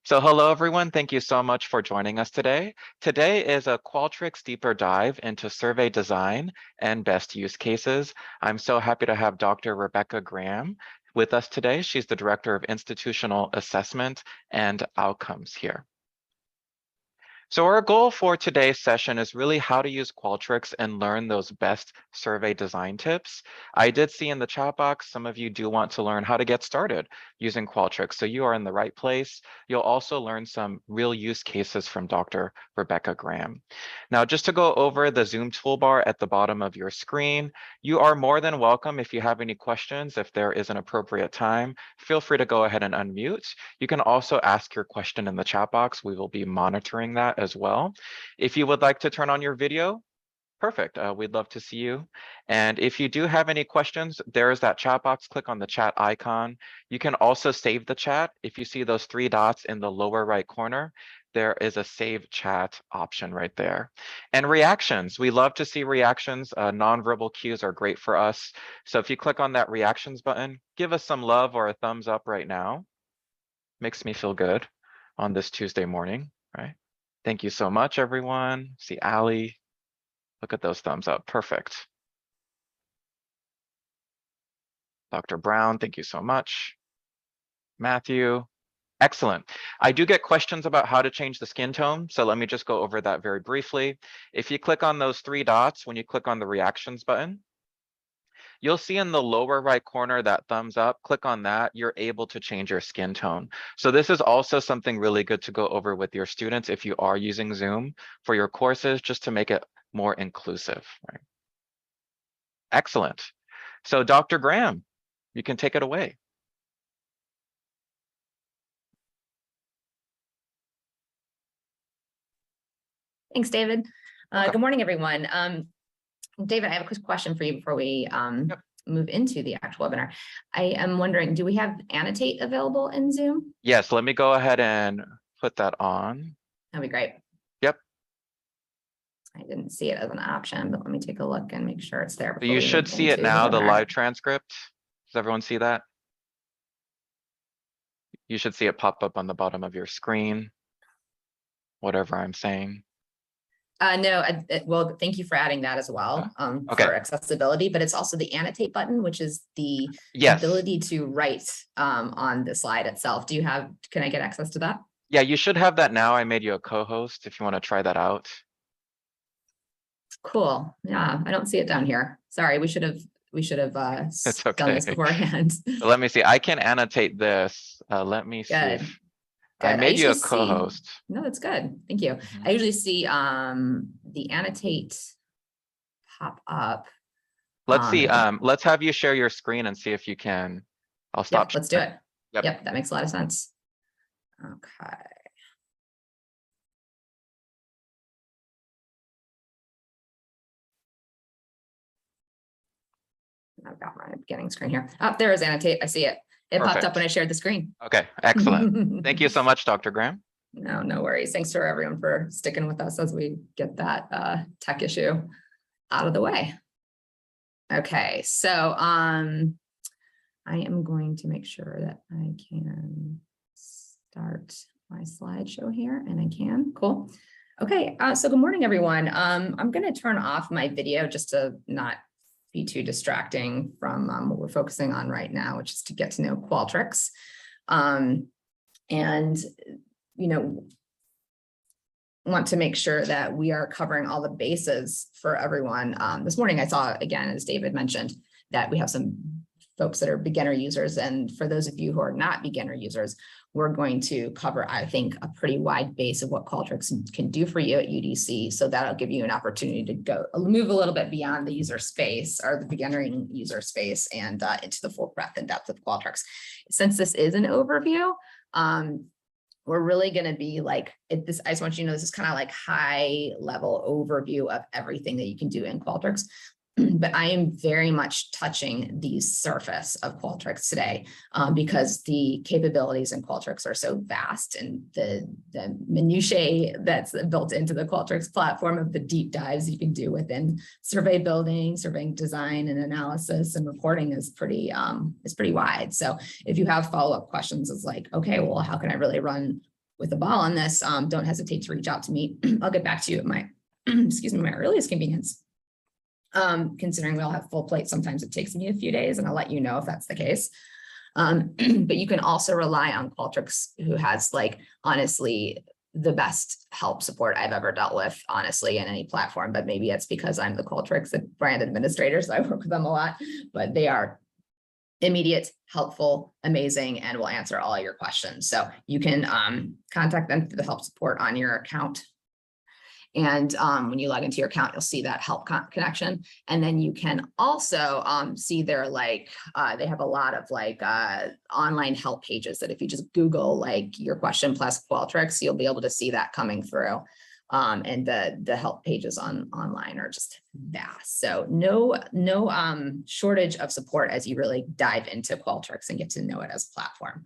So hello, everyone. Thank you so much for joining us today. Today is a Qualtrics deeper dive into survey design and best use cases. I'm so happy to have Dr. Rebecca Graham with us today. She's the Director of Institutional Assessment and Outcomes here. So our goal for today's session is really how to use Qualtrics and learn those best survey design tips. I did see in the chat box, some of you do want to learn how to get started using Qualtrics. So you are in the right place. You'll also learn some real use cases from Dr. Rebecca Graham. Now, just to go over the Zoom toolbar at the bottom of your screen, you are more than welcome if you have any questions. If there is an appropriate time, feel free to go ahead and unmute. You can also ask your question in the chat box. We will be monitoring that as well. If you would like to turn on your video, perfect. We'd love to see you. And if you do have any questions, there is that chat box. Click on the chat icon. You can also save the chat. If you see those three dots in the lower right corner, there is a save chat option right there. And reactions, we love to see reactions. Nonverbal cues are great for us. So if you click on that reactions button, give us some love or a thumbs up right now. Makes me feel good on this Tuesday morning, right? Thank you so much, everyone. See Ali. Look at those thumbs up. Perfect. Dr. Brown, thank you so much. Matthew, excellent. I do get questions about how to change the skin tone, so let me just go over that very briefly. If you click on those three dots, when you click on the reactions button, you'll see in the lower right corner that thumbs up. Click on that, you're able to change your skin tone. So this is also something really good to go over with your students if you are using Zoom for your courses, just to make it more inclusive, right? Excellent. So Dr. Graham, you can take it away. Thanks, David. Okay. Good morning, everyone. David, I have a quick question for you before we move into the actual webinar. I am wondering, do we have annotate available in Zoom? Yes, let me go ahead and put that on. That'd be great. Yep. I didn't see it as an option, but let me take a look and make sure it's there. So you should see it now, the live transcript. Does everyone see that? You should see it pop up on the bottom of your screen, whatever I'm saying. No, well, thank you for adding that as well, for accessibility, but it's also the annotate button, which is the ability to write on the slide itself. Do you have, can I get access to that? Yeah, you should have that now. I made you a co-host if you want to try that out. Cool. Yeah, I don't see it down here. Sorry, we should have done this beforehand. Let me see. I can annotate this. Let me see. If I made you a co-host. No, that's good. Thank you. I usually see the annotate pop up. Let's see. Let's have you share your screen and see if you can. I'll stop. Let's do it. Yep, that makes a lot of sense. Okay. I've got my beginning screen here. Oh, there is annotate. I see it. It popped up when I shared the screen. Okay, excellent. Thank you so much, Dr. Graham. No worries. Thanks for everyone for sticking with us as we get that tech issue out of the way. Okay, so I am going to make sure that I can start my slideshow here, and I can. Cool. Okay, so good morning, everyone. I'm going to turn off my video just to not be too distracting from what we're focusing on right now, which is to get to know Qualtrics. And, you know, want to make sure that we are covering all the bases for everyone. This morning, I saw, again, as David mentioned, that we have some folks that are beginner users. And for those of you who are not beginner users, we're going to cover, I think, a pretty wide base of what Qualtrics can do for you at UDC. So that'll give you an opportunity to move a little bit beyond the user space or the beginner user space and into the full breadth and depth of Qualtrics. Since this is an overview, we're really going to be like this. I just want you to know this is kind of like high level overview of everything that you can do in Qualtrics. But I am very much touching the surface of Qualtrics today because the capabilities in Qualtrics are so vast, and the minutiae that's built into the Qualtrics platform of the deep dives you can do within survey building, surveying design and analysis and reporting is pretty wide. So if you have follow-up questions, it's like, okay, well, how can I really run with the ball on this, don't hesitate to reach out to me. I'll get back to you at my, excuse me, my earliest convenience. Considering we all have full plates, sometimes it takes me a few days, and I'll let you know if that's the case. But you can also rely on Qualtrics, who has, like, honestly, the best help support I've ever dealt with, honestly, in any platform. But maybe it's because I'm the Qualtrics brand administrator, so I work with them a lot, but they are immediate, helpful, amazing, and will answer all your questions. So you can contact them through the help support on your account. And when you log into your account, you'll see that help connection. And then you can also see their, like, they have a lot of, like, online help pages that if you just Google, like, your question plus Qualtrics, you'll be able to see that coming through. And the help pages online are just vast. So no shortage of support as you really dive into Qualtrics and get to know it as a platform.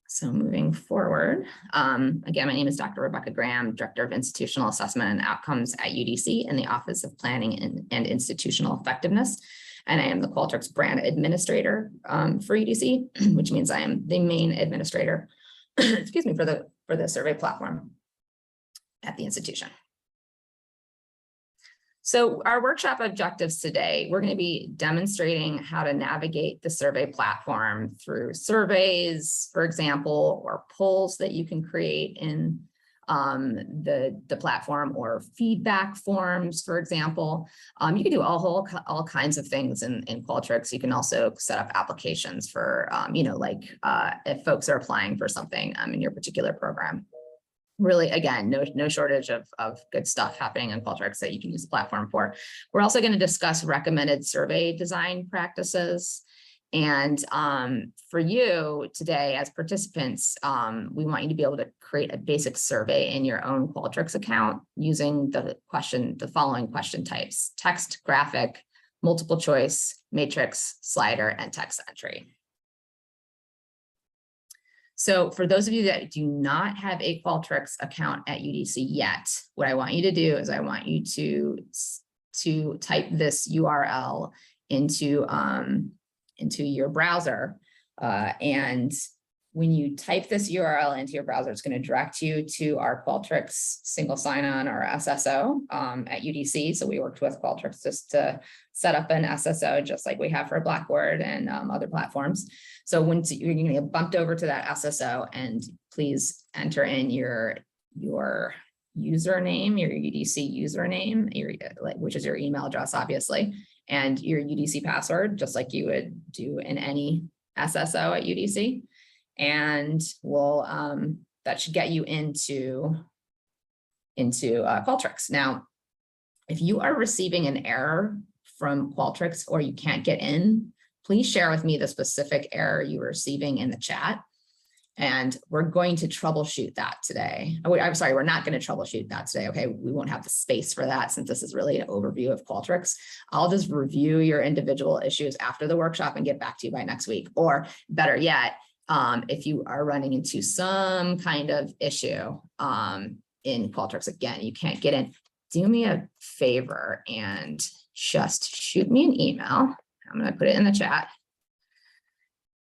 So moving forward, again, my name is Dr. Rebecca Graham, Director of Institutional Assessment and Outcomes at UDC in the Office of Planning and Institutional Effectiveness. And I am the Qualtrics brand administrator for UDC, which means I am the main administrator, excuse me, for the survey platform at the institution. So our workshop objectives today, we're going to be demonstrating how to navigate the survey platform through surveys, for example, or polls that you can create in the platform, or feedback forms, for example. You can do all kinds of things in Qualtrics. You can also set up applications for, if folks are applying for something in your particular program. Really, again, no shortage of good stuff happening in Qualtrics that you can use the platform for. We're also going to discuss recommended survey design practices. And for you today as participants, we want you to be able to create a basic survey in your own Qualtrics account using the following question types: text, graphic, multiple choice, matrix, slider, and text entry. So for those of you that do not have a Qualtrics account at UDC yet, what I want you to do is I want you to type this URL into your browser. And when you type this URL into your browser, it's going to direct you to our Qualtrics single sign-on, or SSO at UDC. So we worked with Qualtrics just to set up an SSO, just like we have for Blackboard and other platforms. So once you're going to get bumped over to that SSO, and please enter in your username, your UDC username, which is your email address, obviously, and your UDC password, just like you would do in any SSO at UDC. And we'll that should get you into Qualtrics. Now, if you are receiving an error from Qualtrics or you can't get in, please share with me the specific error you were receiving in the chat. And we're going to troubleshoot that today. I'm sorry, we're not going to troubleshoot that today. Okay, we won't have the space for that since this is really an overview of Qualtrics. I'll just review your individual issues after the workshop and get back to you by next week. Or better yet, if you are running into some kind of issue in Qualtrics, again, you can't get in, do me a favor and just shoot me an email. I'm going to put it in the chat.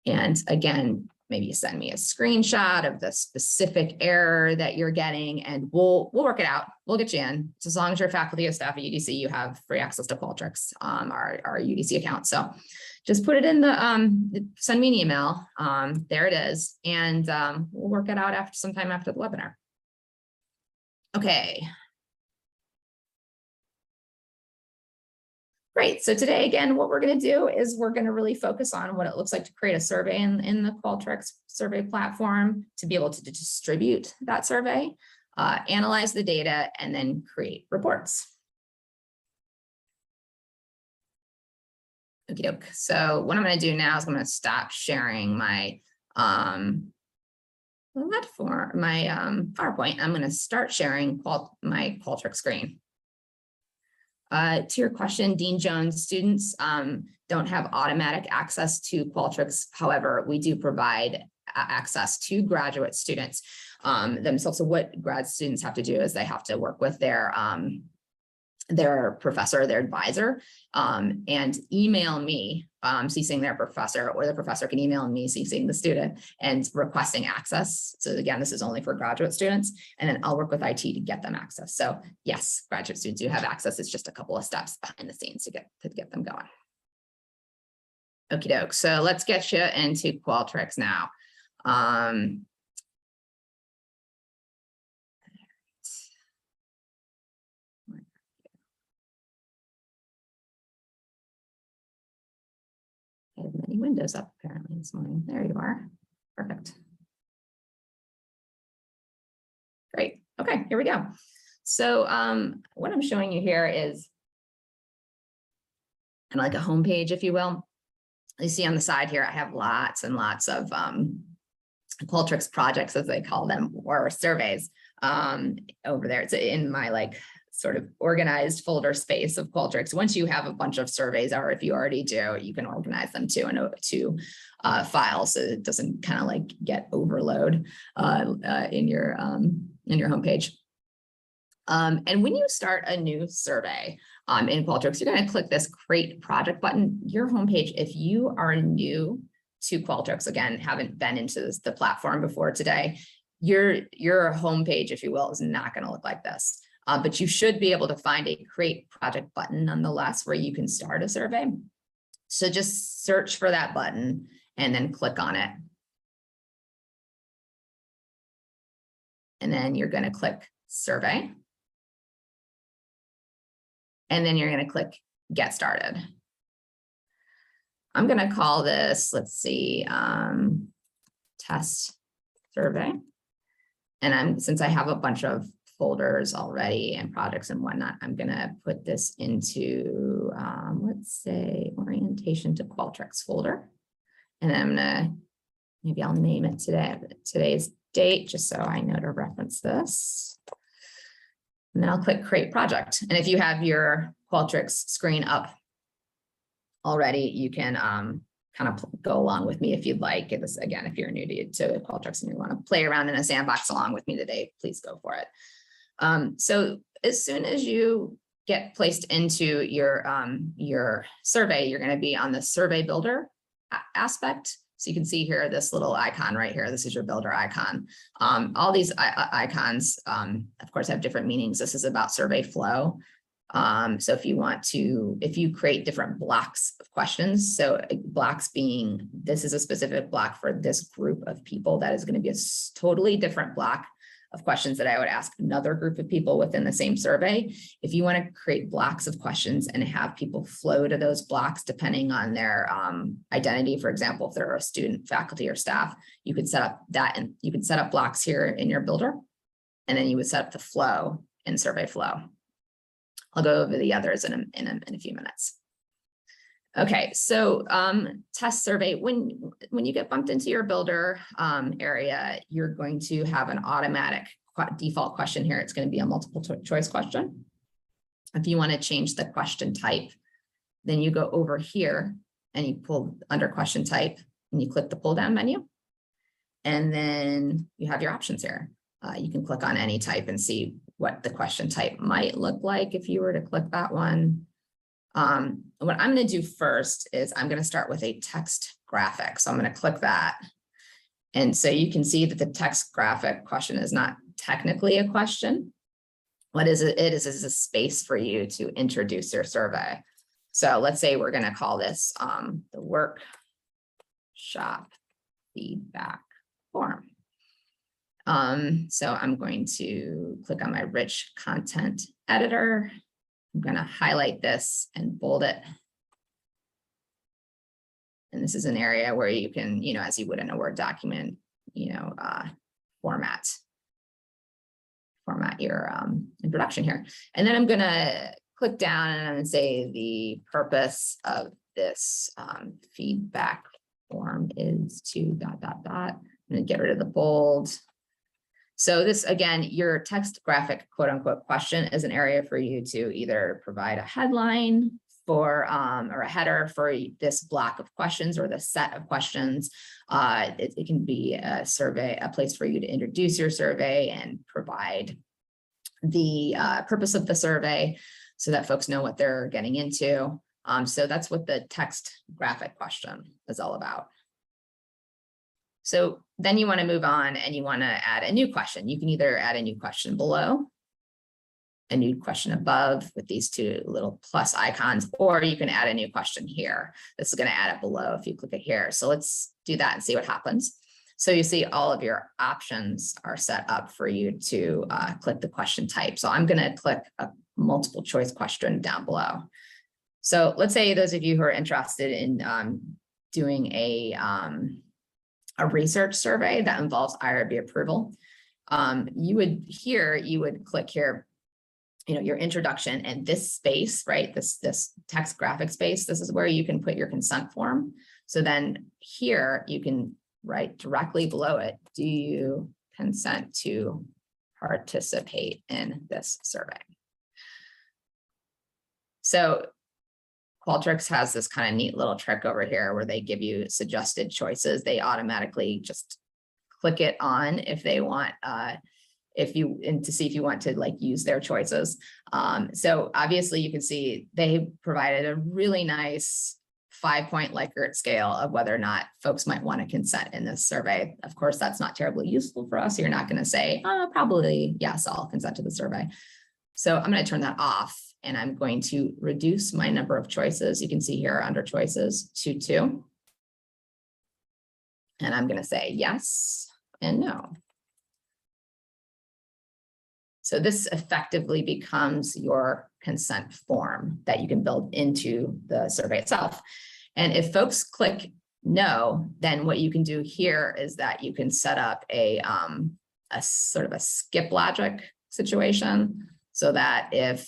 And again, maybe you send me a screenshot of the specific error that you're getting, and we'll work it out. We'll get you in. So as long as you're faculty or staff at UDC, you have free access to Qualtrics, our UDC account. So just put it in the, send me an email. There it is. And we'll work it out sometime after the webinar. Okay. Great. So today, again, what we're going to do is we're going to really focus on what it looks like to create a survey in the Qualtrics survey platform, to be able to distribute that survey, analyze the data, and then create reports. Okie doke. So what I'm going to do now is I'm going to stop sharing my PowerPoint. I'm going to start sharing my Qualtrics screen. To your question, Dean Jones, students don't have automatic access to Qualtrics. However, we do provide access to graduate students themselves. So what grad students have to do is they have to work with their their professor, their advisor, and email me, CCing their professor, or the professor can email me, CCing the student, and requesting access. So again, this is only for graduate students, and then I'll work with IT to get them access. So yes, graduate students do have access. It's just a couple of steps behind the scenes to get them going. Okie doke. So let's get you into Qualtrics now. I have many windows up apparently this morning. There you are. Perfect. Great. Okay, here we go. So what I'm showing you here is kind of like a home page, if you will. You see on the side here, I have lots and lots of Qualtrics projects, as they call them, or surveys over there. It's in my like sort of organized folder space of Qualtrics. Once you have a bunch of surveys, or if you already do, you can organize them to files, so it doesn't kind of like get overload in your homepage. And when you start a new survey in Qualtrics, you're going to click this Create Project button. Your homepage, if you are new to Qualtrics, again, haven't been into the platform before today, your homepage, if you will, is not going to look like this. But you should be able to find a Create Project button nonetheless, where you can start a survey. So just search for that button and then click on it. And then you're going to click Survey. And then you're going to click Get Started. I'm going to call this, let's see, Test Survey. And since I have a bunch of folders already and projects and whatnot, I'm going to put this into, let's say, Orientation to Qualtrics folder. And then I'm going to, maybe I'll name it today's date, just so I know to reference this. And then I'll click Create Project. And if you have your Qualtrics screen up already, you can kind of go along with me if you'd like. This, again, if you're new to Qualtrics and you want to play around in a sandbox along with me today, please go for it. So as soon as you get placed into your survey, you're going to be on the survey builder aspect. So you can see here, this little icon right here, this is your builder icon. All these icons, of course, have different meanings. This is about survey flow. So if you create different blocks of questions, so blocks being, this is a specific block for this group of people, that is going to be a totally different block of questions that I would ask another group of people within the same survey. If you want to create blocks of questions and have people flow to those blocks depending on their identity, for example, if they're a student, faculty, or staff, you could set up that, and you could set up blocks here in your builder, and then you would set up the flow in survey flow. I'll go over the others in a few minutes. Okay, so test survey, when you get bumped into your builder area, you're going to have an automatic default question here. It's going to be a multiple choice question. If you want to change the question type, then you go over here and you pull under question type and you click the pull down menu. And then you have your options here. You can click on any type and see what the question type might look like if you were to click that one. What I'm going to do first is I'm going to start with a text graphic. So I'm going to click that. And so you can see that the text graphic question is not technically a question. What is it? It is a space for you to introduce your survey. So let's say we're going to call this the workshop feedback form. So I'm going to click on my rich content editor. I'm going to highlight this and bold it. And this is an area where you can, as you would in a Word document, format your introduction here. And then I'm going to click down and I'm going to say the purpose of this feedback form is to ... I'm going to get rid of the bold. So this, again, your text graphic, quote unquote, question is an area for you to either provide a headline for, or a header for this block of questions or the set of questions. It can be a survey, a place for you to introduce your survey and provide the purpose of the survey. so that folks know what they're getting into. So that's what the text graphic question is all about. So then you want to move on and you want to add a new question. You can either add a new question below, a new question above with these two little plus icons, or you can add a new question here. This is going to add it below if you click it here. So let's do that and see what happens. So you see all of your options are set up for you to click the question type. So I'm going to click a multiple choice question down below. So let's say those of you who are interested in doing a research survey that involves IRB approval, you would click here, your introduction, and this space, right? This text graphic space, this is where you can put your consent form. So then here you can write directly below it, do you consent to participate in this survey? So Qualtrics has this kind of neat little trick over here where they give you suggested choices. They automatically just click it on if they want, to see if you want to use their choices. So obviously you can see they provided a really nice 5-point Likert scale of whether or not folks might want to consent in this survey. Of course, that's not terribly useful for us. You're not going to say, oh, probably, yes, I'll consent to the survey. So I'm going to turn that off, and I'm going to reduce my number of choices. You can see here under choices to 2. And I'm going to say yes and no. So this effectively becomes your consent form that you can build into the survey itself. And if folks click no, then what you can do here is that you can set up a sort of a skip logic situation, so that if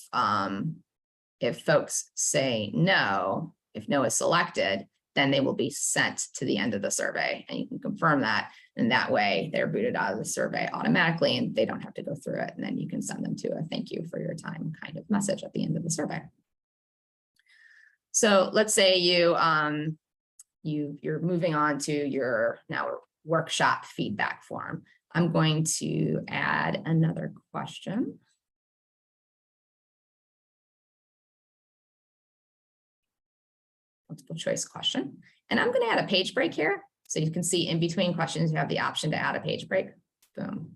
folks say no, if no is selected, then they will be sent to the end of the survey, and you can confirm that. And that way they're booted out of the survey automatically and they don't have to go through it. And then you can send them to a thank you for your time kind of message at the end of the survey. So let's say you're moving on to your now workshop feedback form. I'm going to add another question. Multiple choice question. And I'm going to add a page break here. So you can see in between questions, you have the option to add a page break. Boom.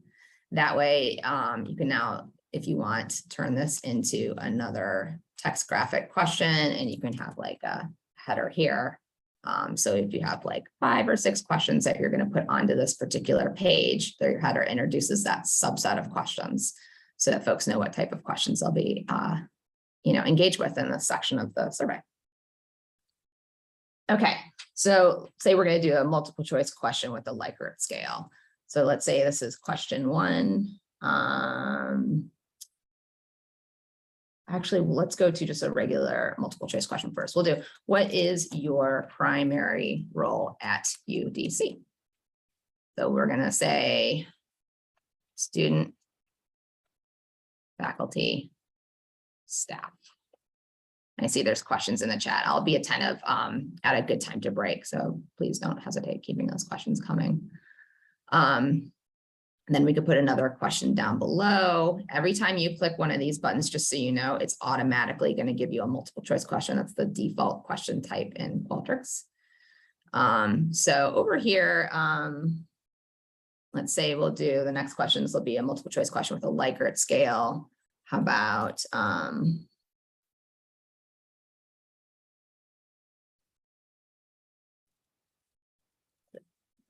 That way you can now, if you want, turn this into another text graphic question, and you can have a header here. So if you have 5 or 6 questions that you're going to put onto this particular page, your header introduces that subset of questions so that folks know what type of questions they'll be engaged with in this section of the survey. Okay, so say we're going to do a multiple choice question with the Likert scale. So let's say this is question 1. Actually, let's go to just a regular multiple choice question first. We'll do, what is your primary role at UDC? So we're going to say student, faculty, staff. I see there's questions in the chat. I'll be attentive at a good time to break, so please don't hesitate keeping those questions coming. Then we could put another question down below. Every time you click one of these buttons, just so you know, it's automatically going to give you a multiple choice question. That's the default question type in Qualtrics. So over here, let's say we'll do the next questions will be a multiple choice question with a Likert scale. How about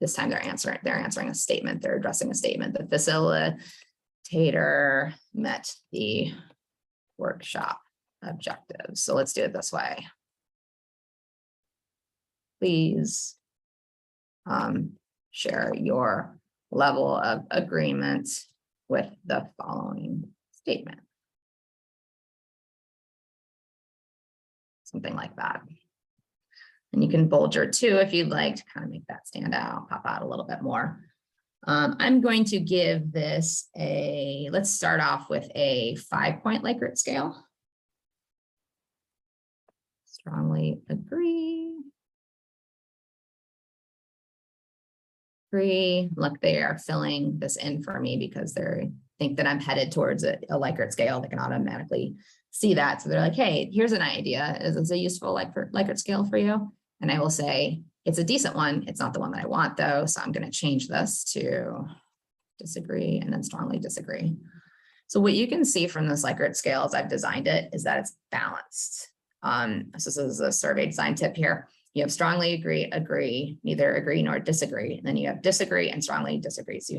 this time they're answering a statement, they're addressing a statement. The facilitator met the workshop objectives. So let's do it this way. Please share your level of agreement with the following statement. Something like that. And you can bold your 2 if you'd like to kind of make that stand out, pop out a little bit more. I'm going to give this let's start off with a 5-point Likert scale. Strongly agree. Look, they are filling this in for me because they think that I'm headed towards a Likert scale. They can automatically see that. So they're like, hey, here's an idea. Is this a useful Likert scale for you? And I will say, it's a decent one. It's not the one that I want though. So I'm going to change this to disagree and then strongly disagree. So what you can see from this Likert scale as I've designed it is that it's balanced. So this is a survey design tip here. You have strongly agree, neither agree nor disagree. And then you have disagree and strongly disagree. So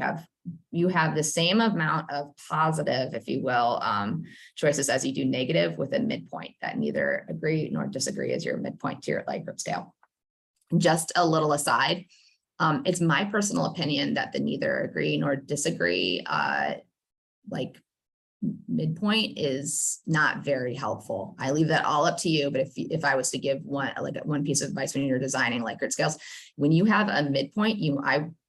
you have the same amount of positive, if you will, choices as you do negative with a midpoint, that neither agree nor disagree is your midpoint to your Likert scale. Just a little aside, it's my personal opinion that the neither agree nor disagree like midpoint is not very helpful. I leave that all up to you, but if I was to give one piece of advice when you're designing Likert scales, when you have a midpoint,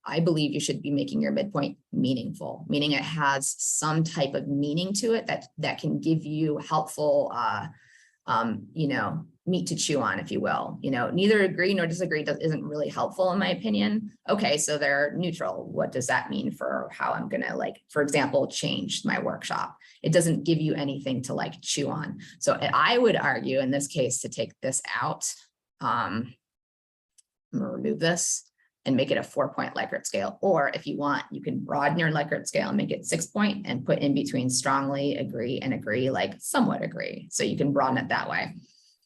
I believe you should be making your midpoint meaningful, meaning it has some type of meaning to it that can give you helpful meat to chew on, if you will. Neither agree nor disagree isn't really helpful in my opinion. Okay, so they're neutral. What does that mean for how I'm gonna, for example, change my workshop? It doesn't give you anything to chew on. So I would argue in this case to take this out. I'm gonna remove this and make it a 4-point Likert scale. Or if you want, you can broaden your Likert scale and make it 6-point and put in between strongly agree and agree, somewhat agree. So you can broaden it that way.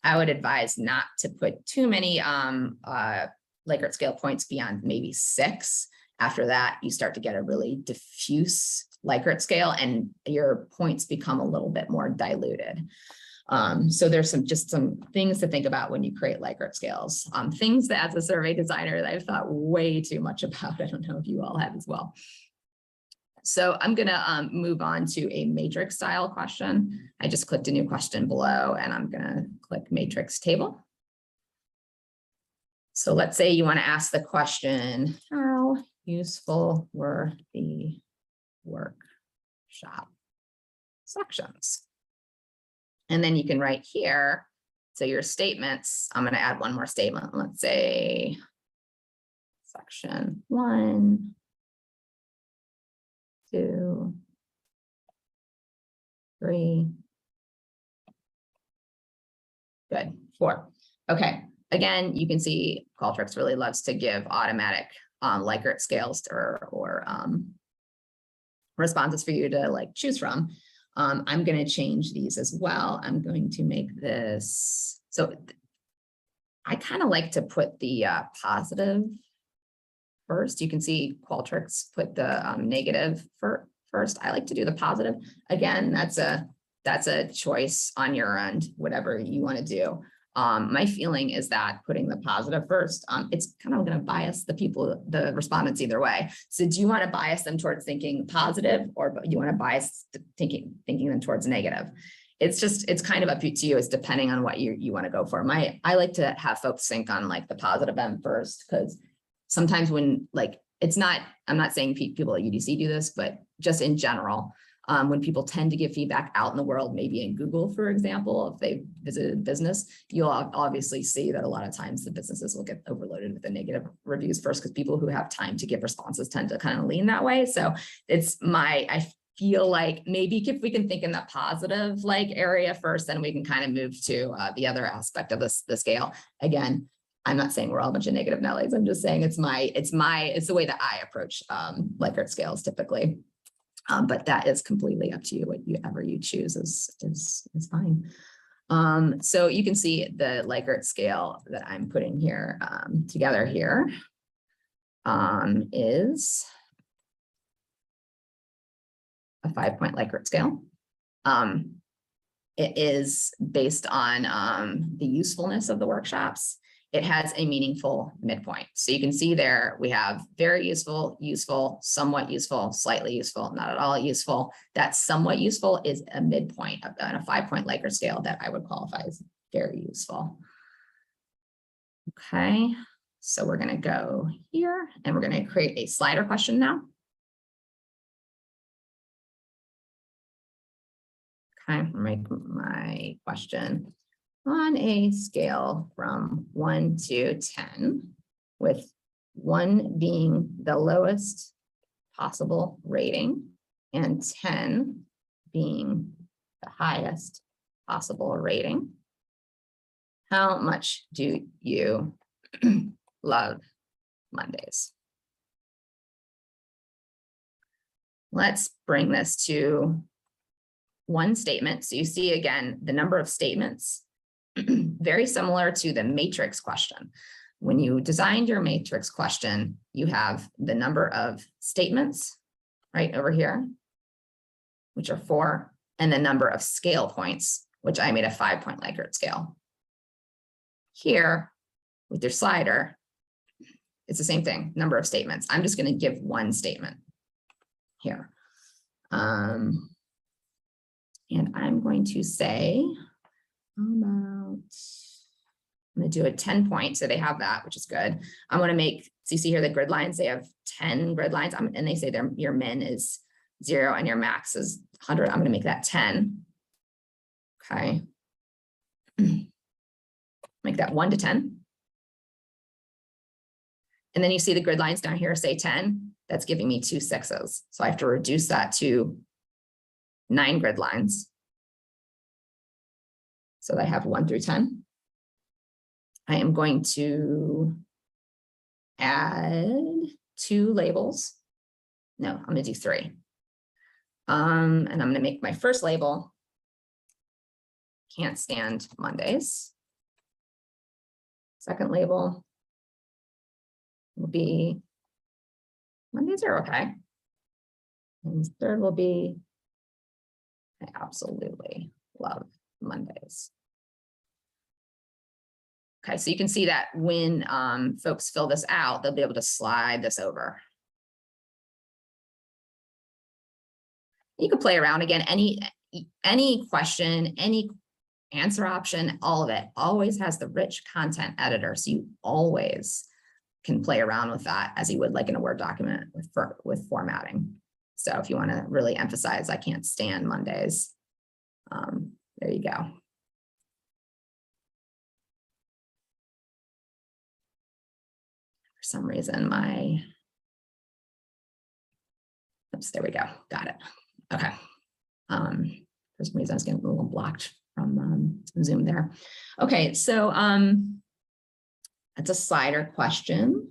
I would advise not to put too many Likert scale points beyond maybe 6. After that, you start to get a really diffuse Likert scale and your points become a little bit more diluted. So there's just some things to think about when you create Likert scales. Things that as a survey designer that I've thought way too much about. I don't know if you all have as well. So I'm gonna move on to a matrix style question. I just clicked a new question below and I'm gonna click matrix table. So let's say you wanna ask the question, how useful were the workshop sections? And then you can write here, so your statements, I'm going to add one more statement. Let's say section 1, 2, 3. Good, 4. Okay, again, you can see Qualtrics really loves to give automatic Likert scales or responses for you to choose from. I'm going to change these as well. I'm going to make this, so I kind of like to put the positive first. You can see Qualtrics put the negative first. I like to do the positive. Again, that's a choice on your end, whatever you want to do. My feeling is that putting the positive first, it's kind of going to bias the respondents either way. So do you want to bias them towards thinking positive, or you want to bias thinking them towards negative? It's kind of up to you. It's depending on what you want to go for. I like to have folks think on the positive end first, because sometimes when I'm not saying people at UDC do this, but just in general, when people tend to give feedback out in the world, maybe in Google, for example, if they visited a business, you'll obviously see that a lot of times the businesses will get overloaded with the negative reviews first, because people who have time to give responses tend to kind of lean that way. So I feel like maybe if we can think in that positive area first, then we can kind of move to the other aspect of the scale. Again, I'm not saying we're all a bunch of negative Nellies. I'm just saying it's the way that I approach Likert scales typically. But that is completely up to you. Whatever you choose is fine. So you can see the Likert scale that I'm putting here together here is a 5-point Likert scale. It is based on the usefulness of the workshops. It has a meaningful midpoint. So you can see there, we have very useful, useful, somewhat useful, slightly useful, not at all useful. That somewhat useful is a midpoint on a 5-point Likert scale that I would qualify as very useful. Okay, so we're gonna go here and we're gonna create a slider question now. Okay, make my question on a scale from 1 to 10, with 1 being the lowest possible rating and 10 being the highest possible rating. How much do you love Mondays? Let's bring this to one statement. So you see again, the number of statements, very similar to the matrix question. When you designed your matrix question, you have the number of statements right over here, which are 4, and the number of scale points, which I made a 5-point Likert scale. Here, with your slider, it's the same thing, number of statements. I'm just going to give one statement here. And I'm going to say, I'm going to do a 10-point, so they have that, which is good. I'm going to make, so you see here the grid lines, they have 10 grid lines, and they say your min is 0 and your max is 100. I'm going to make that 10. Okay. Make that 1 to 10. And then you see the grid lines down here say 10. That's giving me 2 6s. So I have to reduce that to 9 grid lines. So I have 1 through 10. I am going to add 2 labels. No, I'm going to do 3. And I'm going to make my first label, can't stand Mondays. Second label will be Mondays are okay. And third will be I absolutely love Mondays. Okay, so you can see that when folks fill this out, they'll be able to slide this over. You can play around again, any question, any answer option, all of it always has the rich content editor. So you always can play around with that as you would like in a Word document with formatting. So if you want to really emphasize, I can't stand Mondays, there you go. For some reason, oops, there we go. Got it. Okay. For some reason, I was getting a little blocked from Zoom there. Okay, so that's a slider question.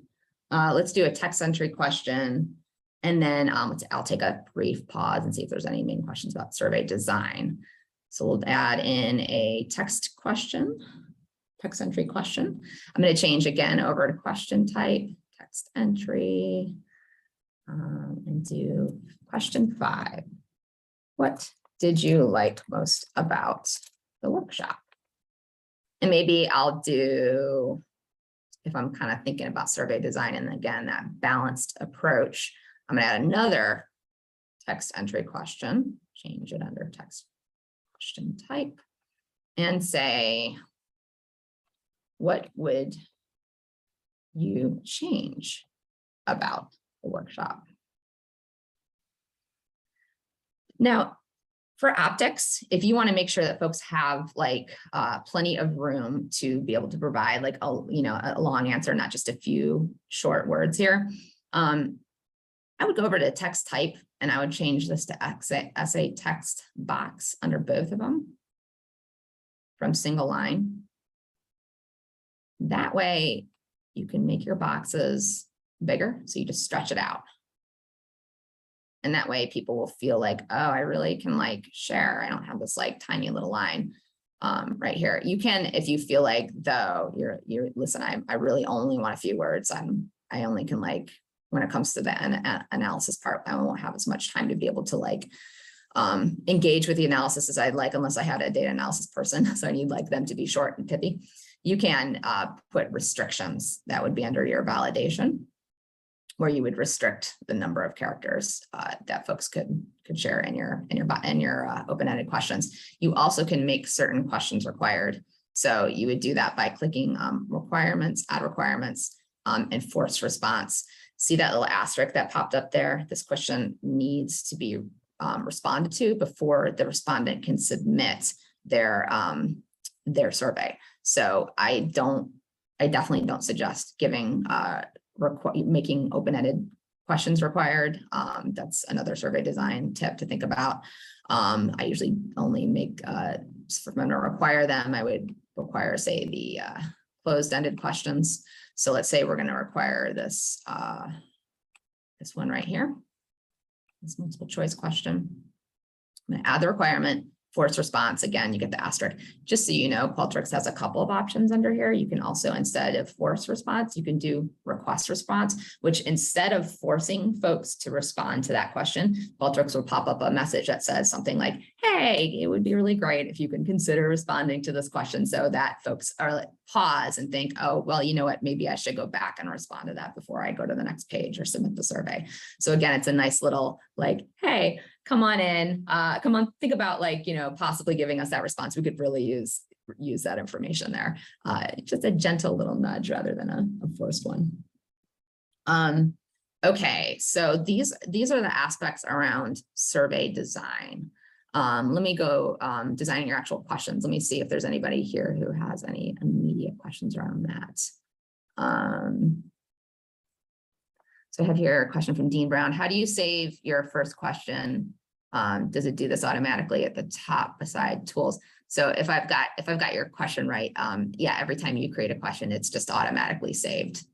Let's do a text entry question. And then I'll take a brief pause and see if there's any main questions about survey design. So we'll add in a text entry question. I'm going to change again over to question type, text entry, and do question 5. What did you like most about the workshop? And maybe I'll do, if I'm kind of thinking about survey design, and again, that balanced approach, I'm going to add another text entry question, change it under text question type, and say, what would you change about the workshop? Now, for optics, if you want to make sure that folks have like plenty of room to be able to provide like a long answer, not just a few short words here, I would go over to text type and I would change this to essay text box under both of them from single line. That way you can make your boxes bigger, so you just stretch it out. And that way people will feel like, oh, I really can like share. I don't have this like tiny little line right here. You can, if you feel like though listen, I really only want a few words. I only can like, when it comes to the analysis part, I won't have as much time to be able to like engage with the analysis as I'd like, unless I had a data analysis person. So I need like them to be short and pithy. You can put restrictions that would be under your validation, where you would restrict the number of characters that folks could share in your open-ended questions. You also can make certain questions required. So you would do that by clicking requirements, add requirements, and force response. See that little asterisk that popped up there? This question needs to be responded to before the respondent can submit their survey. So I definitely don't suggest giving making open-ended questions required. That's another survey design tip to think about. I usually only make I'm going to require them, I would require, say, the closed-ended questions. So let's say we're going to require this, this one right here, this multiple choice question. I'm going to add the requirement, force response. Again, you get the asterisk. Just so you know, Qualtrics has a couple of options under here. You can also, instead of force response, you can do request response, which instead of forcing folks to respond to that question, Qualtrics will pop up a message that says something like, hey, it would be really great if you can consider responding to this question, so that folks are like, pause and think, oh, well, you know what, maybe I should go back and respond to that before I go to the next page or submit the survey. So again, it's a nice little like, hey, come on in, come on, think about like, you know, possibly giving us that response. We could really use that information there. Just a gentle little nudge rather than a forced one. Okay, so these are the aspects around survey design. Let me go designing your actual questions. Let me see if there's anybody here who has any immediate questions around that. So I have here a question from Dean Brown. How do you save your first question? Does it do this automatically at the top beside tools? So if I've got your question right, yeah, every time you create a question, it's just automatically saved.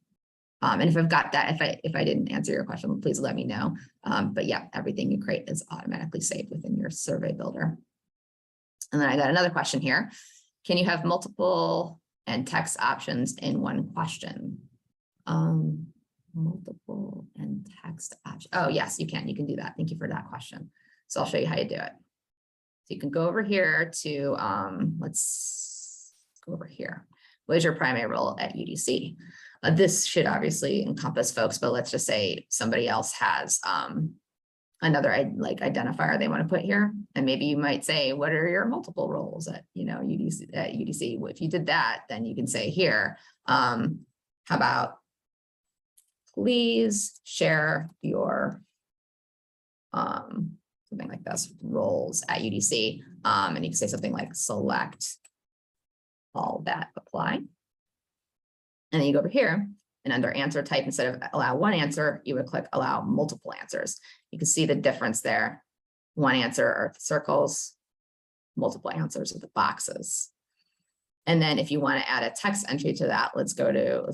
And if I've got that, if I didn't answer your question, please let me know. But yeah, everything you create is automatically saved within your survey builder. And then I got another question here. Can you have multiple and text options in one question? Multiple and text options. Oh, yes, you can. You can do that. Thank you for that question. So I'll show you how you do it. So you can go over here to, let's go over here. What is your primary role at UDC? This should obviously encompass folks, but let's just say somebody else has another like identifier they want to put here. And maybe you might say, what are your multiple roles at, you know, UDC? Well, if you did that, then you can say here, how about please share your something like this, roles at UDC. And you can say something like select all that apply. And then you go over here and under answer type, instead of allow one answer, you would click allow multiple answers. You can see the difference there. One answer are the circles, multiple answers are the boxes. And then if you want to add a text entry to that, let's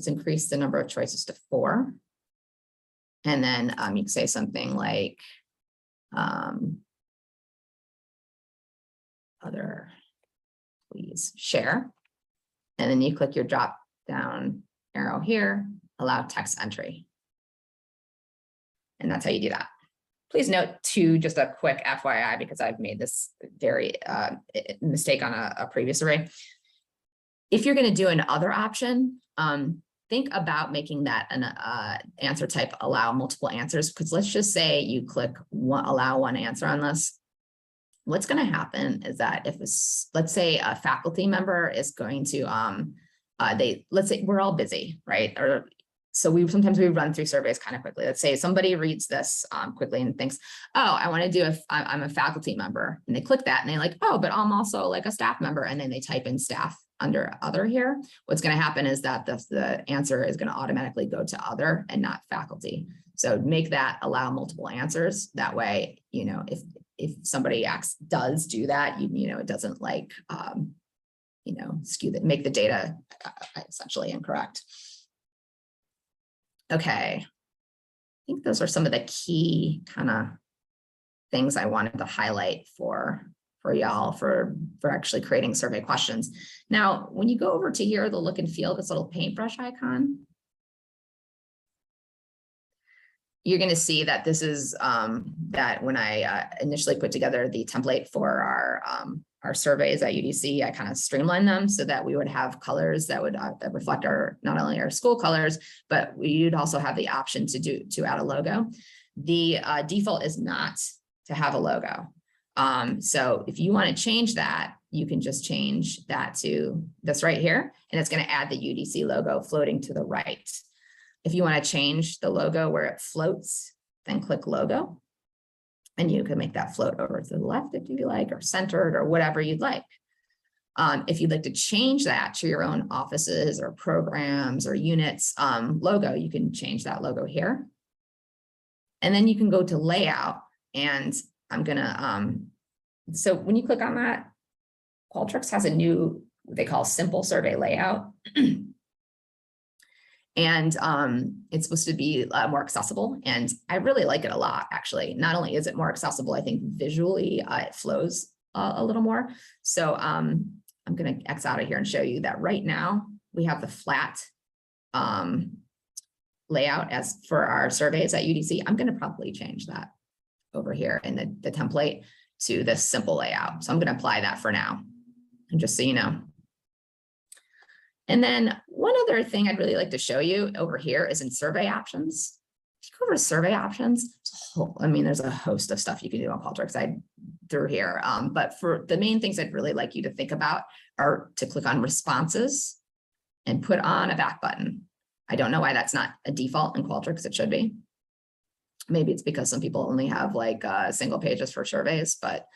increase the number of choices to 4. And then you can say something like, other, please share. And then you click your drop down arrow here, allow text entry. And that's how you do that. Please note too, just a quick FYI, because I've made this very mistake on a previous array. If you're going to do an other option, think about making that an answer type allow multiple answers, because let's just say you click allow one answer on this. What's going to happen is that if let's say a faculty member is going to, let's say we're all busy, right? Or so sometimes we run through surveys kind of quickly. Let's say somebody reads this quickly and thinks, oh, I want to do I'm a faculty member, and they click that and they're like, oh, but I'm also like a staff member, and then they type in staff under other here. What's going to happen is that the answer is going to automatically go to other and not faculty. So make that allow multiple answers. That way, you know, if somebody does do that, you know, it doesn't like, you know, make the data essentially incorrect. Okay. I think those are some of the key kind of things I wanted to highlight for y'all for actually creating survey questions. Now, when you go over to here, the look and feel, this little paintbrush icon, you're going to see that this is that when I initially put together the template for our surveys at UDC, I kind of streamlined them so that we would have colors that would that reflect not only our school colors, but we'd also have the option to add a logo. The default is not to have a logo. So if you want to change that, you can just change that to this right here, and it's going to add the UDC logo floating to the right. If you want to change the logo where it floats, then click logo, and you can make that float over to the left if you like, or centered, or whatever you'd like. If you'd like to change that to your own offices or programs or units logo, you can change that logo here. And then you can go to layout, and I'm gonna, so when you click on that, Qualtrics has a new, what they call simple survey layout. And it's supposed to be more accessible. And I really like it a lot, actually. Not only is it more accessible, I think visually it flows a little more. So I'm going to X out of here and show you that right now we have the flat layout as for our surveys at UDC. I'm going to probably change that over here in the template to this simple layout. So I'm going to apply that for now. And just so you know. And then one other thing I'd really like to show you over here is in survey options. If you go over to survey options, there's a host of stuff you can do on Qualtrics I through here. But for the main things I'd really like you to think about are to click on responses and put on a back button. I don't know why that's not a default in Qualtrics. It should be. Maybe it's because some people only have like single pages for surveys, but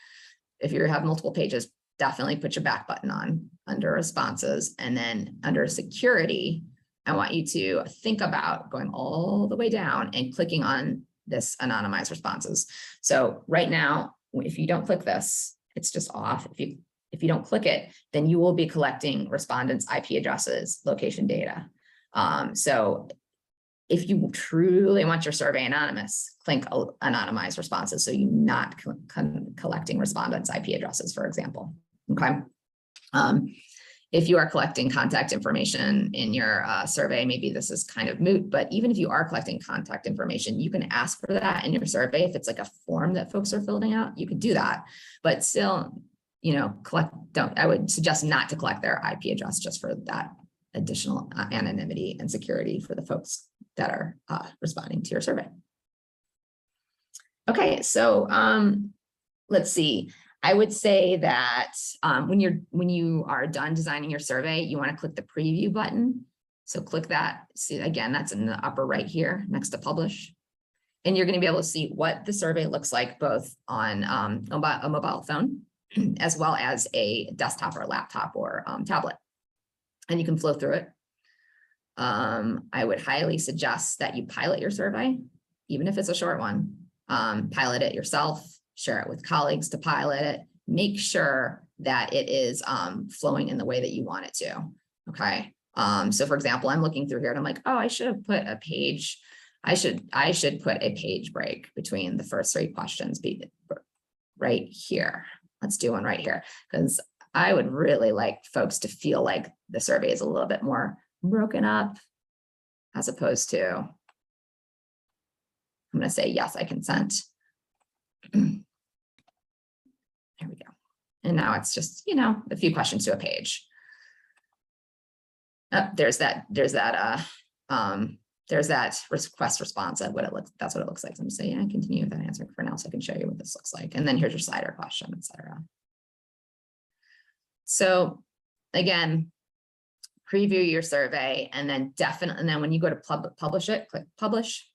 if you have multiple pages, definitely put your back button on under responses. And then under security, I want you to think about going all the way down and clicking on this anonymized responses. So right now, if you don't click this, it's just off. If you don't click it, then you will be collecting respondents' IP addresses, location data. So if you truly want your survey anonymous, click anonymized responses. So you're not collecting respondents' IP addresses, for example. Okay. If you are collecting contact information in your survey, maybe this is kind of moot, but even if you are collecting contact information, you can ask for that in your survey. If it's like a form that folks are filling out, you could do that, but still, I would suggest not to collect their IP address just for that additional anonymity and security for the folks that are responding to your survey. Okay, so let's see. I would say that when you are done designing your survey, you want to click the preview button. So click that. See, again, that's in the upper right here next to publish. And you're going to be able to see what the survey looks like both on a mobile phone as well as a desktop or a laptop or tablet. And you can flow through it. I would highly suggest that you pilot your survey, even if it's a short one. Pilot it yourself. Share it with colleagues to pilot it. Make sure that it is flowing in the way that you want it to. Okay. So for example, I'm looking through here and I'm like, oh, I should have put a page. I should put a page break between the first 3 questions right here. Let's do one right here because I would really like folks to feel like the survey is a little bit more broken up as opposed to, I'm going to say, yes, I consent. There we go. And now it's just, a few questions to a page. There's that request response of what it looks, that's what it looks like. So I'm gonna say, yeah, continue with that answer for now so I can show you what this looks like. And then here's your slider question, etc. So again, preview your survey and then when you go to publish it, click publish.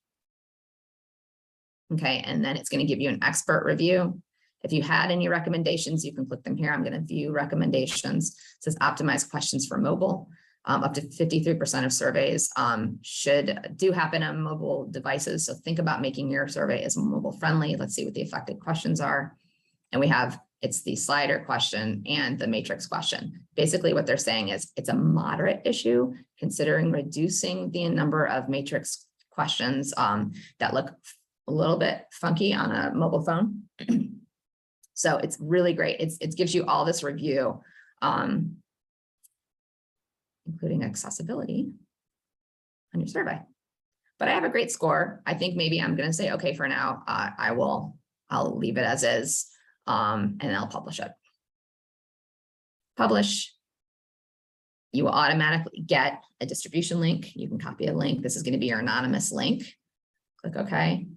Okay, and then it's going to give you an expert review. If you had any recommendations, you can click them here. I'm going to view recommendations. It says optimize questions for mobile. Up to 53% of surveys do happen on mobile devices. So think about making your survey as mobile friendly. Let's see what the affected questions are. And it's the slider question and the matrix question. Basically what they're saying is it's a moderate issue considering reducing the number of matrix questions that look a little bit funky on a mobile phone. So it's really great. It gives you all this review, including accessibility on your survey. But I have a great score. I think maybe I'm going to say, okay, for now, I'll leave it as is, and I'll publish it. Publish. You will automatically get a distribution link. You can copy a link. This is going to be your anonymous link. Click OK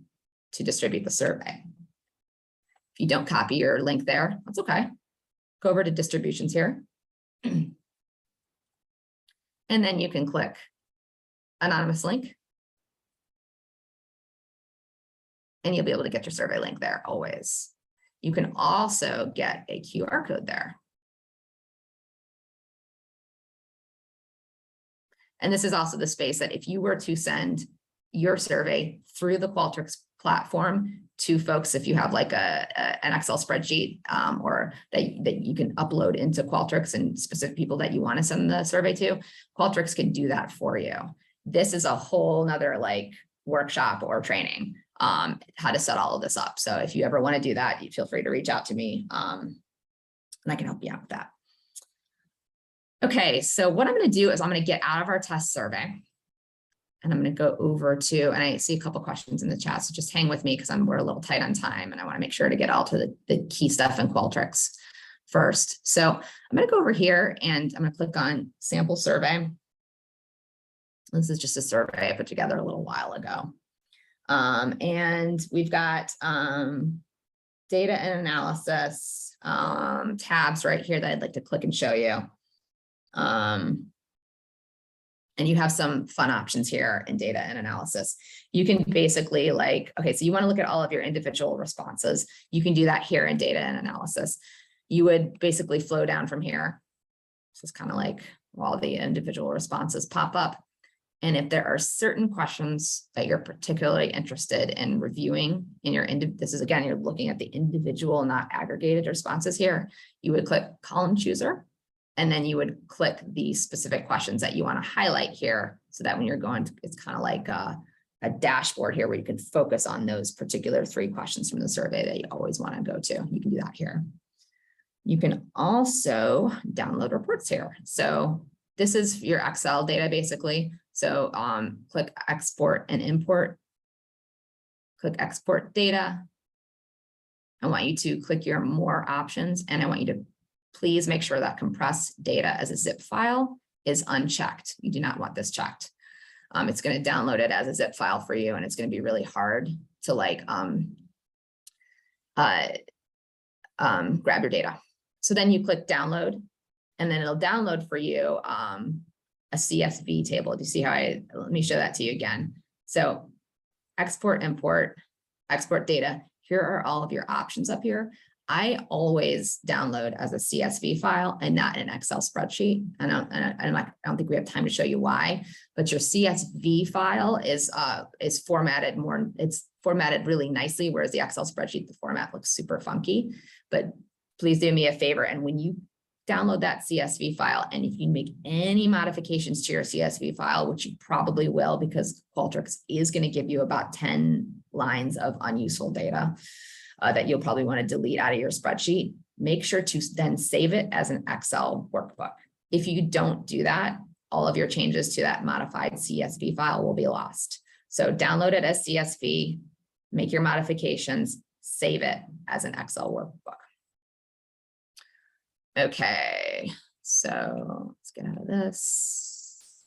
to distribute the survey. If you don't copy your link there, that's okay. Go over to distributions here. And then you can click anonymous link. And you'll be able to get your survey link there always. You can also get a QR code there. And this is also the space that if you were to send your survey through the Qualtrics platform, to folks if you have like an Excel spreadsheet or that you can upload into Qualtrics and specific people that you want to send the survey to. Qualtrics can do that for you. This is a whole nother like workshop or training how to set all of this up. So if you ever want to do that, you feel free to reach out to me and I can help you out with that. Okay, so what I'm going to do is I'm going to get out of our test survey. And I'm going to go over to, and I see a couple questions in the chat, so just hang with me because we're a little tight on time and I want to make sure to get all to the key stuff in Qualtrics first. So I'm going to go over here and I'm going to click on sample survey. This is just a survey I put together a little while ago. And we've got data and analysis tabs right here that I'd like to click and show you. And you have some fun options here in data and analysis. You can basically like, okay, so you want to look at all of your individual responses. You can do that here in data and analysis. You would basically flow down from here. This is kind of like all the individual responses pop up. And if there are certain questions that you're particularly interested in reviewing in your, this is again, you're looking at the individual, not aggregated responses here, you would click column chooser. And then you would click the specific questions that you want to highlight here so that when you're going to, it's kind of like a dashboard here where you can focus on those particular 3 questions from the survey that you always want to go to. You can do that here. You can also download reports here. So this is your Excel data basically. So click export and import. Click export data. I want you to click your more options and I want you to please make sure that compressed data as a zip file is unchecked. You do not want this checked. It's going to download it as a zip file for you, and it's going to be really hard to like grab your data. So then you click download, and then it'll download for you a CSV table. Do you see how let me show that to you again. So export, import, export data. Here are all of your options up here. I always download as a CSV file and not an Excel spreadsheet. I don't think we have time to show you why, but your CSV file is formatted more, it's formatted really nicely, whereas the Excel spreadsheet, the format looks super funky. But please do me a favor. And when you download that CSV file, and if you make any modifications to your CSV file, which you probably will, because Qualtrics is going to give you about 10 lines of unuseful data, that you'll probably want to delete out of your spreadsheet, make sure to then save it as an Excel workbook. If you don't do that, all of your changes to that modified CSV file will be lost. So download it as CSV, make your modifications, save it as an Excel workbook. Okay, so let's get out of this.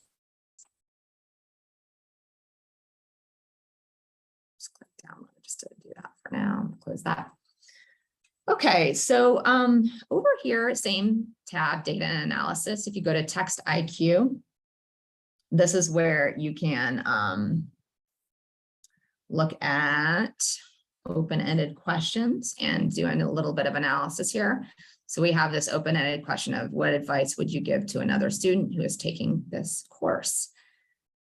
Just click download just to do that for now. Close that. Okay, so over here, same tab, data and analysis. If you go to text IQ, this is where you can look at open-ended questions and doing a little bit of analysis here. So we have this open-ended question of what advice would you give to another student who is taking this course?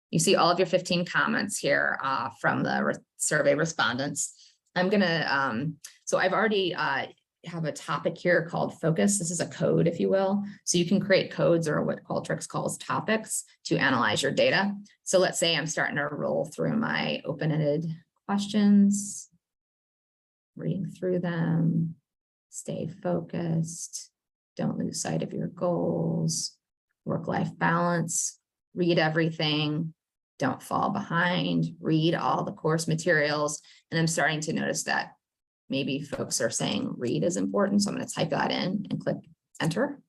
You see all of your 15 comments here from the survey respondents. I'm gonna, so I've already have a topic here called focus. This is a code, if you will. So you can create codes, or what Qualtrics calls topics, to analyze your data. So let's say I'm starting to roll through my open-ended questions, reading through them. Stay focused, don't lose sight of your goals, work-life balance, read everything, don't fall behind, read all the course materials. And I'm starting to notice that maybe folks are saying read is important. So I'm going to type that in and click enter.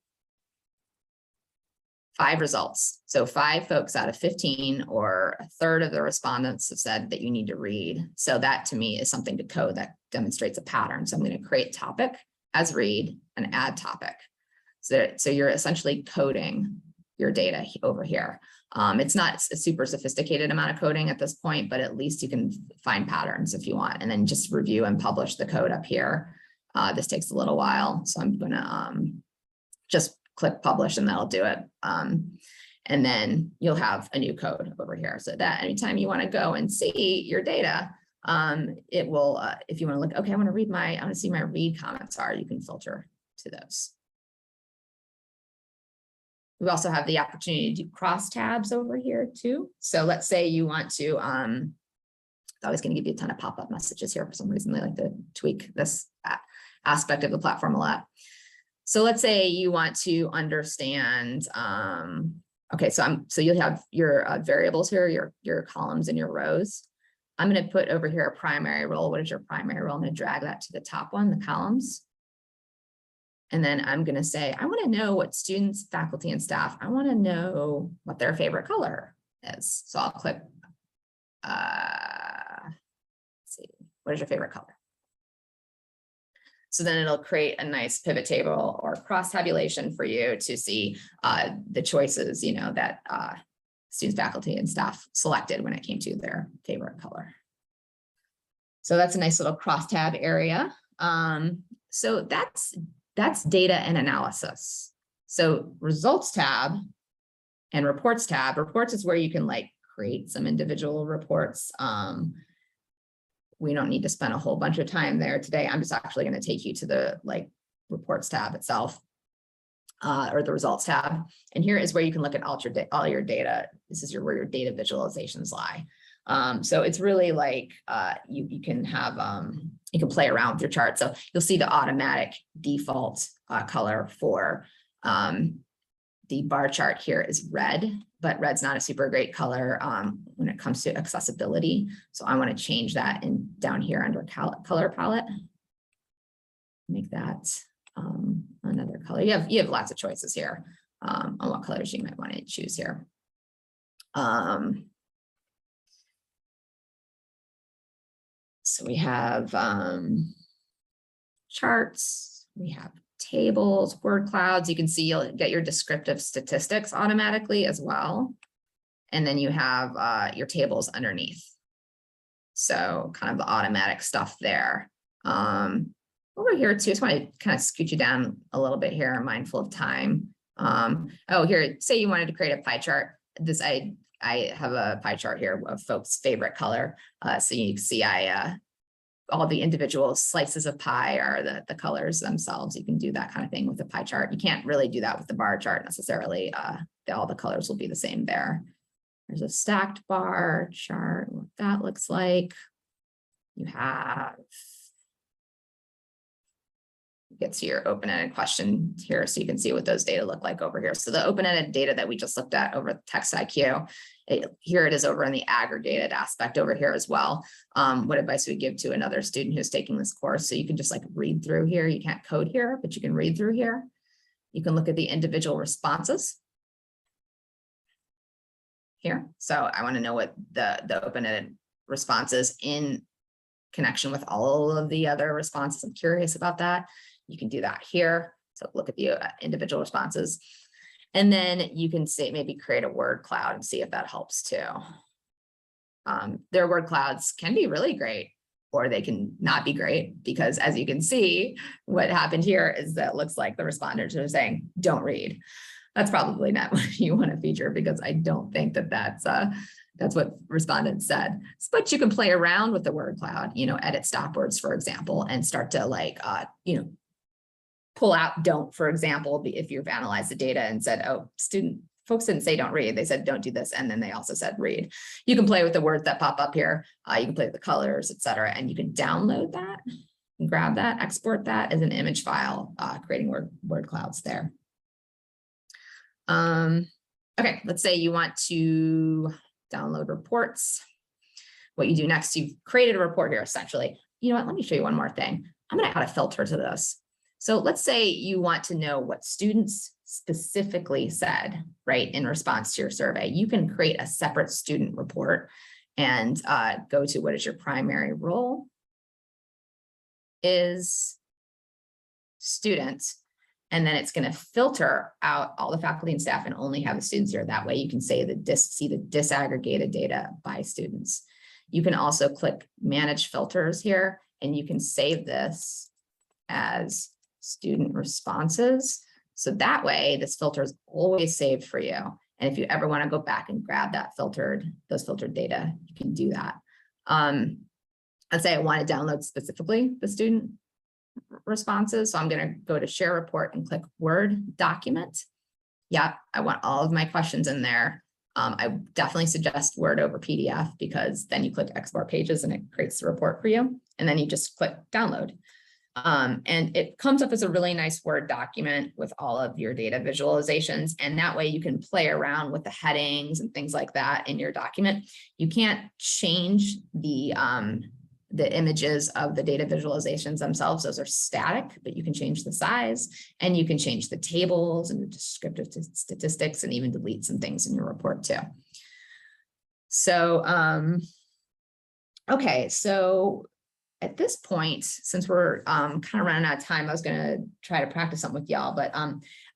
5 results. So 5 folks out of 15, or a third of the respondents, have said that you need to read. So that to me is something to code that demonstrates a pattern. So I'm going to create topic as read and add topic. So you're essentially coding your data over here. It's not a super sophisticated amount of coding at this point, but at least you can find patterns if you want, and then just review and publish the code up here. This takes a little while, so I'm gonna just click publish and that'll do it. And then you'll have a new code over here, so that anytime you want to go and see your data, It will, if you want to look, okay, I want to see my read comments are, you can filter to those. We also have the opportunity to do cross tabs over here too. So let's say you want to, it's always going to give you a ton of pop-up messages here. For some reason, they like to tweak this aspect of the platform a lot. So let's say you want to understand, okay, so you'll have your variables here, your columns and your rows. I'm going to put over here a primary role. What is your primary role? I'm going to drag that to the top one, the columns. And then I'm going to say, I want to know what students, faculty, and staff, I want to know what their favorite color is. So I'll click, let's see, what is your favorite color? So then it'll create a nice pivot table or cross tabulation for you to see the choices, that students, faculty, and staff selected when it came to their favorite color. So that's a nice little cross tab area. So that's data and analysis. So results tab and reports tab. Reports is where you can create some individual reports. We don't need to spend a whole bunch of time there today. I'm just actually going to take you to the reports tab itself, or the results tab. And here is where you can look at all your data. This is where your data visualizations lie. So it's really you can have, you can play around with your chart. So you'll see the automatic default color for the bar chart here is red, but red's not a super great color when it comes to accessibility. So I want to change that down here under color palette. Make that another color. You have lots of choices here on what colors you might want to choose here. So we have charts, we have tables, word clouds. You can see you'll get your descriptive statistics automatically as well. And then you have your tables underneath. So kind of the automatic stuff there. Over here too, I just want to kind of scoot you down a little bit here, mindful of time. Oh, here, say you wanted to create a pie chart. I have a pie chart here of folks' favorite color. So you can see all the individual slices of pie are the colors themselves. You can do that kind of thing with the pie chart. You can't really do that with the bar chart necessarily. All the colors will be the same there. There's a stacked bar chart, what that looks like. You have, get to your open-ended question here so you can see what those data look like over here. So the open-ended data that we just looked at over Text IQ, here it is over in the aggregated aspect over here as well. What advice we give to another student who's taking this course? So you can just read through here. You can't code here, but you can read through here. You can look at the individual responses here. So I want to know what the open-ended response is in connection with all of the other responses. I'm curious about that. You can do that here. So look at the individual responses. And then you can say, maybe create a word cloud and see if that helps too. Their word clouds can be really great, or they can not be great, because as you can see, what happened here is that it looks like the responders are saying, don't read. That's probably not what you want to feature, because I don't think that that's what respondents said. But you can play around with the word cloud, edit stop words, for example, and start to pull out don't, for example, if you've analyzed the data and said, oh, folks didn't say don't read, they said don't do this, and then they also said read. You can play with the words that pop up here. You can play with the colors, etc., and you can download that, and grab that, export that as an image file, creating word clouds there. Okay, let's say you want to download reports. What you do next, you've created a report here, essentially. You know what, let me show you one more thing. I'm going to add a filter to this. So let's say you want to know what students specifically said, right, in response to your survey. You can create a separate student report and go to what is your primary role is student. And then it's going to filter out all the faculty and staff and only have the students here. That way you can see the disaggregated data by students. You can also click manage filters here, and you can save this as student responses. So that way this filter is always saved for you. And if you ever want to go back and grab those filtered data, you can do that. let's say I want to download specifically the student responses. So I'm going to go to share report and click Word document. Yeah, I want all of my questions in there. I definitely suggest Word over PDF, because then you click export pages and it creates the report for you. And then you just click download. And it comes up as a really nice Word document with all of your data visualizations. And that way you can play around with the headings and things like that in your document. You can't change the images of the data visualizations themselves. Those are static, but you can change the size, and you can change the tables and the descriptive statistics, and even delete some things in your report too. So, okay, so at this point, since we're kind of running out of time, I was going to try to practice something with y'all, but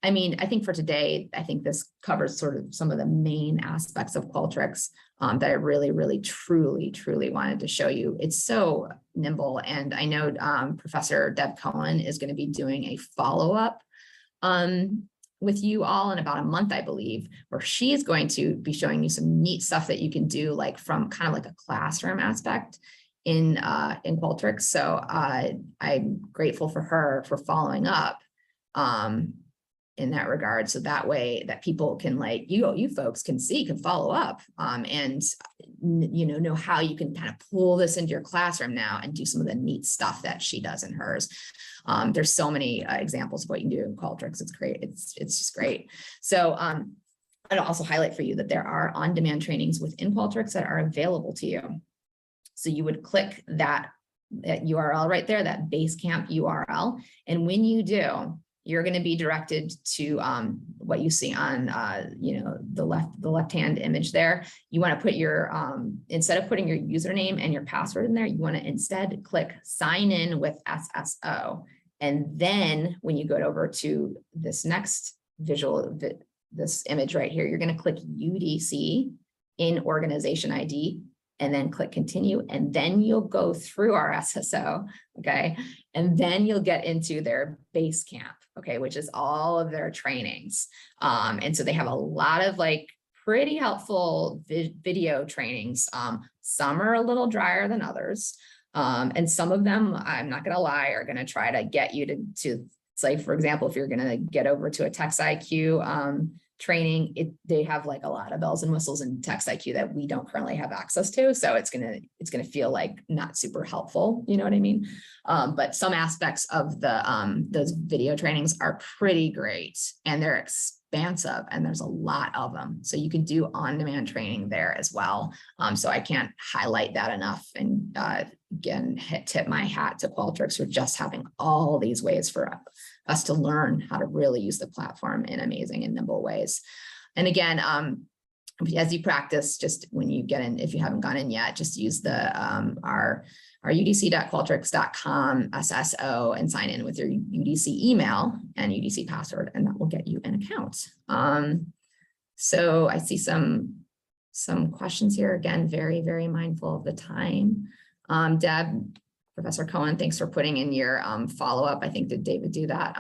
I mean, I think for today, I think this covers sort of some of the main aspects of Qualtrics that I really, truly wanted to show you. It's so nimble, and I know Professor Deb Cohen is going to be doing a follow-up with you all in about a month, I believe, where she's going to be showing you some neat stuff that you can do, like from kind of like a classroom aspect in Qualtrics. So I'm grateful for her for following up in that regard. So that way that people can, like, you folks can follow up and know how you can kind of pull this into your classroom now and do some of the neat stuff that she does in hers. There's so many examples of what you can do in Qualtrics. It's great. It's just great. So I'd also highlight for you that there are on-demand trainings within Qualtrics that are available to you. So you would click that URL right there, that Basecamp URL. And when you do, you're going to be directed to what you see on the left-hand image there. You want to put your, instead of putting your username and your password in there, you want to instead click sign in with SSO. And then when you go over to this next this image right here, you're going to click UDC in organization ID, and then click continue, and then you'll go through our SSO, okay? And then you'll get into their Basecamp, okay, which is all of their trainings. And so they have a lot of like pretty helpful video trainings. Some are a little drier than others. And some of them, I'm not gonna lie, are gonna try to get you to say, for example, if you're gonna get over to a Text IQ training, they have like a lot of bells and whistles in Text IQ that we don't currently have access to. So it's gonna feel like not super helpful, you know what I mean? But some aspects of those video trainings are pretty great, and they're expansive, and there's a lot of them. So you can do on-demand training there as well. So I can't highlight that enough. And again, tip my hat to Qualtrics for just having all these ways for us to learn how to really use the platform in amazing and nimble ways. And again, as you practice, just when you get in, if you haven't gone in yet, just use the our udc.qualtrics.com SSO and sign in with your UDC email and UDC password, and that will get you an account. So I see some questions here. Again, very mindful of the time. Deb, Professor Cohen, thanks for putting in your follow-up. I think, did David do that?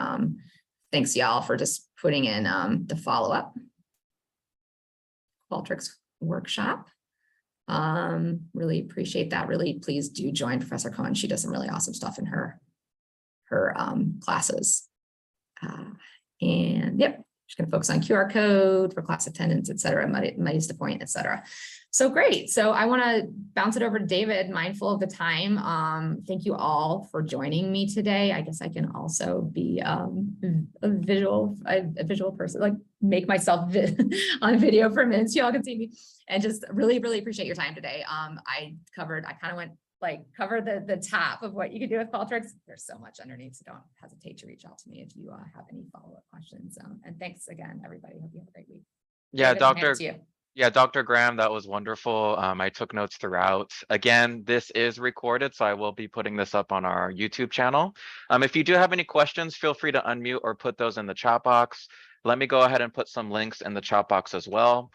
Thanks, y'all, for just putting in the follow-up. Qualtrics workshop. Really appreciate that. Really, please do join Professor Cohen. She does some really awesome stuff in her classes. And yep, just gonna focus on QR code for class attendance, et cetera, monies to point, et cetera. So great. So I want to bounce it over to David, mindful of the time. Thank you all for joining me today. I guess I can also be a visual person, like make myself on video for a minute so y'all can see me, and just really appreciate your time today. I kind of went cover the top of what you can do with Qualtrics. There's so much underneath, so don't hesitate to reach out to me if you have any follow-up questions. And thanks again, everybody. Hope you have a great week. Yeah, David, Dr. Graham, that was wonderful. I took notes throughout. Again, this is recorded, so I will be putting this up on our YouTube channel. If you do have any questions, feel free to unmute or put those in the chat box. Let me go ahead and put some links in the chat box as well.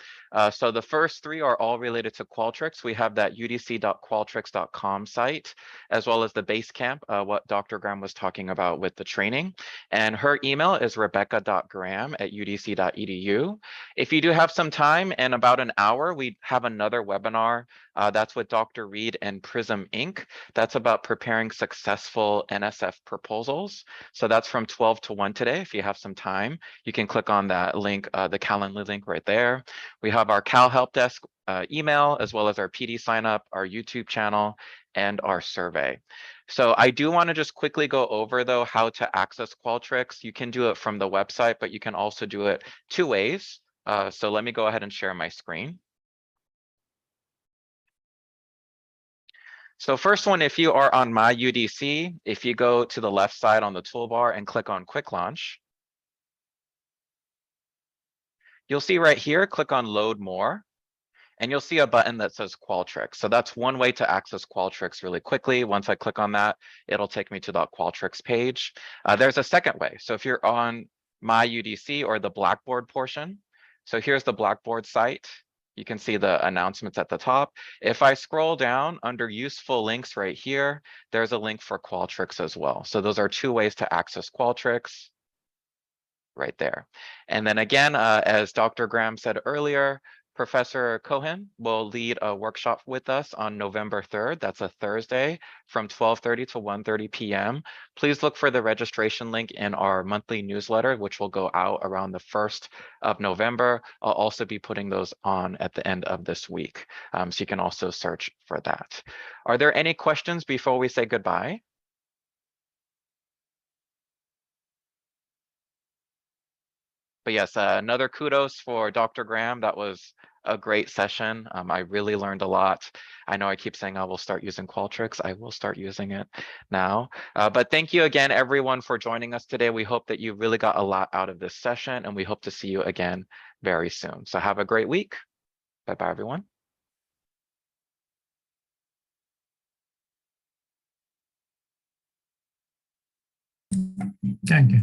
So the first three are all related to Qualtrics. We have that udc.qualtrics.com site, as well as the Basecamp, what Dr. Graham was talking about with the training. And her email is rebecca.graham@udc.edu. If you do have some time, in about an hour, we have another webinar. That's with Dr. Reed and Prism Inc. That's about preparing successful NSF proposals. So that's from 12 to 1 today. If you have some time, you can click on that link, the Calendly link right there. We have our Cal Help Desk email, as well as our PD sign up, our YouTube channel, and our survey. So I do want to just quickly go over, though, how to access Qualtrics. You can do it from the website, but you can also do it two ways. So let me go ahead and share my screen. So first one, if you are on My UDC, if you go to the left side on the toolbar and click on Quick Launch, you'll see right here, click on Load More, and you'll see a button that says Qualtrics. So that's one way to access Qualtrics really quickly. Once I click on that, it'll take me to the Qualtrics page. There's a second way. So if you're on My UDC or the Blackboard portion, so here's the Blackboard site. You can see the announcements at the top. If I scroll down under useful links right here, there's a link for Qualtrics as well. So those are two ways to access Qualtrics right there. And then again, as Dr. Graham said earlier, Professor Cohen will lead a workshop with us on November 3rd. That's a Thursday from 12:30 to 1:30 p.m. Please look for the registration link in our monthly newsletter, which will go out around the 1st of November. I'll also be putting those on at the end of this week. So you can also search for that. Are there any questions before we say goodbye? But yes, another kudos for Dr. Graham. That was a great session. I really learned a lot. I know I keep saying I will start using Qualtrics. I will start using it now. But thank you again, everyone, for joining us today. We hope that you really got a lot out of this session, and we hope to see you again very soon. So have a great week. Bye-bye, everyone. Thank you.